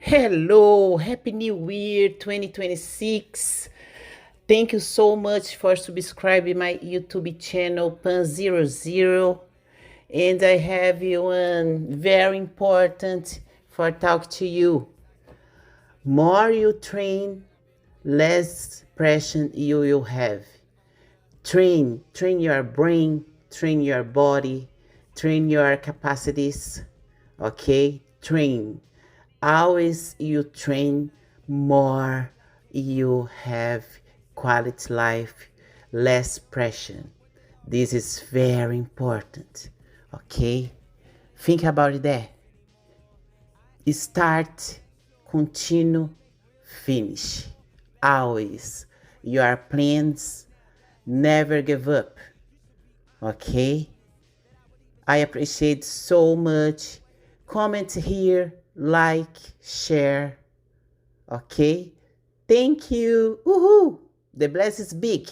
Hello, Happy New Year 2026. Thank you so much for subscribing my YouTube channel Pan00. And I have one very important for talk to you. More you train, less pressure you will have. Train your brain, train your body, train your capacities. Okay? Train. Always you train, more you have quality life, less pressure. This is very important. Okay? Think about that. Start, continue, finish. Always. Your plans, never give up. Okay? I appreciate so much. Comment here, like, share. Okay? Thank you. Woohoo! The bless is big.